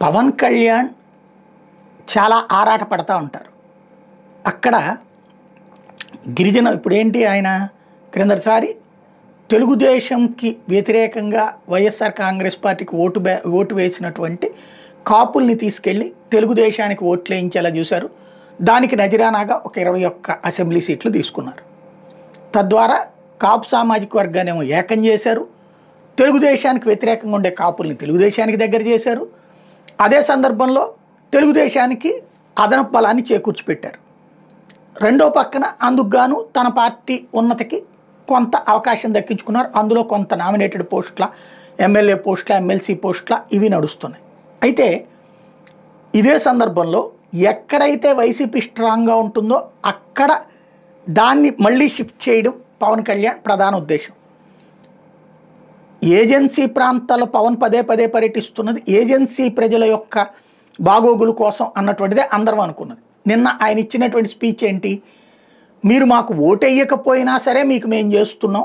పవన్ కళ్యాణ్ చాలా ఆరాట పడతా ఉంటారు. అక్కడ గిరిజన ఇప్పుడేంటి ఆయన క్రిందటిసారి తెలుగుదేశంకి వ్యతిరేకంగా వైఎస్ఆర్ కాంగ్రెస్ పార్టీకి ఓటు వేసినటువంటి కాపుల్ని తీసుకెళ్ళి తెలుగుదేశానికి ఓట్లు వేయించేలా చూశారు. దానికి నజరానాగా ఒక 21 అసెంబ్లీ సీట్లు తీసుకున్నారు. తద్వారా కాపు సామాజిక వర్గానేమో ఏకం చేశారు. తెలుగుదేశానికి వ్యతిరేకంగా ఉండే కాపుల్ని తెలుగుదేశానికి దగ్గర చేశారు. అదే సందర్భంలో తెలుగుదేశానికి అదనపు బలాన్ని చేకూర్చిపెట్టారు. రెండో పక్కన అందుకు గాను తన పార్టీ ఉన్నతికి కొంత అవకాశం దక్కించుకున్నారు. అందులో కొంత నామినేటెడ్ పోస్టుల, ఎమ్మెల్యే పోస్టుల, ఎమ్మెల్సీ పోస్టుల ఇవి నడుస్తున్నాయి. అయితే ఇదే సందర్భంలో ఎక్కడైతే వైసీపీ స్ట్రాంగ్గా ఉంటుందో అక్కడ దాన్ని మళ్ళీ షిఫ్ట్ చేయడం పవన్ కళ్యాణ్ ప్రధాన ఉద్దేశం. ఏజెన్సీ ప్రాంతాల్లో పవన్ పదే పదే పర్యటిస్తున్నది ఏజెన్సీ ప్రజల యొక్క బాగోగుల కోసం అన్నటువంటిదే అందరం అనుకున్నది. నిన్న ఆయన ఇచ్చినటువంటి స్పీచ్ ఏంటి? మీరు మాకు ఓటేయకపోయినా సరే మీకు మేము చేస్తున్నాం.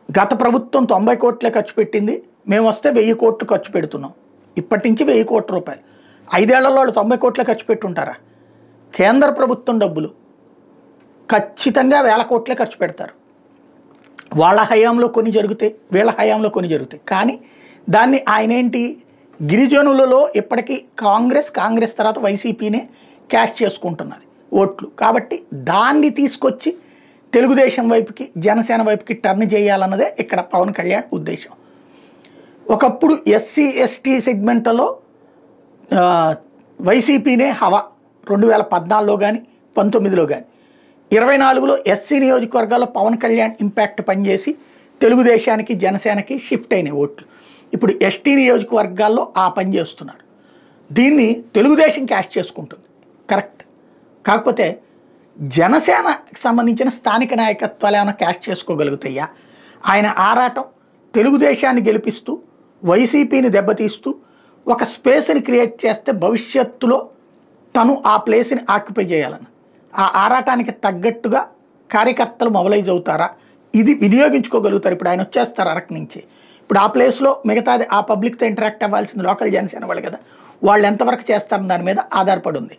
గత ప్రభుత్వం 90 కోట్లే ఖర్చు పెట్టింది, మేము వస్తే 1000 కోట్లు ఖర్చు పెడుతున్నాం. ఇప్పటి నుంచి 1000 కోట్ల రూపాయలు. 5 ఏళ్లలో వాళ్ళు 90 కోట్లే ఖర్చు పెట్టుంటారా? కేంద్ర ప్రభుత్వం డబ్బులు ఖచ్చితంగా 1000 కోట్లే ఖర్చు పెడతారు. వాళ్ళ హయాంలో కొన్ని జరుగుతాయి, వీళ్ళ హయాంలో కొన్ని జరుగుతాయి. కానీ దాన్ని ఆయన ఏంటి, గిరిజనులలో ఇప్పటికీ కాంగ్రెస్ తర్వాత వైసీపీనే క్యాష్ చేసుకుంటున్నది ఓట్లు. కాబట్టి దాన్ని తీసుకొచ్చి తెలుగుదేశం వైపుకి, జనసేన వైపుకి టర్న్ చేయాలన్నదే ఇక్కడ పవన్ కళ్యాణ్ ఉద్దేశం. ఒకప్పుడు ఎస్సీ ఎస్టీ సెగ్మెంట్లో వైసీపీనే హవా 2014లో కానీ 19లో కానీ. 24లో ఎస్సీ నియోజకవర్గాల్లో పవన్ కళ్యాణ్ ఇంపాక్ట్ పనిచేసి తెలుగుదేశానికి జనసేనకి షిఫ్ట్ అయినాయి ఓట్లు. ఇప్పుడు ఎస్టీ నియోజకవర్గాల్లో ఆ పని చేస్తున్నారు. దీన్ని తెలుగుదేశం క్యాష్ చేసుకుంటుంది, కరెక్ట్. కాకపోతే జనసేనకి సంబంధించిన స్థానిక నాయకత్వాలు ఏమైనా క్యాష్ చేసుకోగలుగుతాయా? ఆయన ఆరాటం తెలుగుదేశాన్ని గెలిపిస్తూ వైసీపీని దెబ్బతీస్తూ ఒక స్పేస్ని క్రియేట్ చేస్తే భవిష్యత్తులో తను ఆ ప్లేస్ని ఆక్యుపై చేయాలని ఆ ఆరాటానికి తగ్గట్టుగా కార్యకర్తలు మొబలైజ్ అవుతారా? ఇది వినియోగించుకోగలుగుతారు. ఇప్పుడు ఆయన వచ్చేస్తారు అరకు నుంచి. ఇప్పుడు ఆ ప్లేస్లో మిగతాది ఆ పబ్లిక్తో ఇంటరాక్ట్ అవ్వాల్సిన లోకల్ జనసేన వాళ్ళు కదా, వాళ్ళు ఎంతవరకు చేస్తారని దాని మీద ఆధారపడి ఉంది.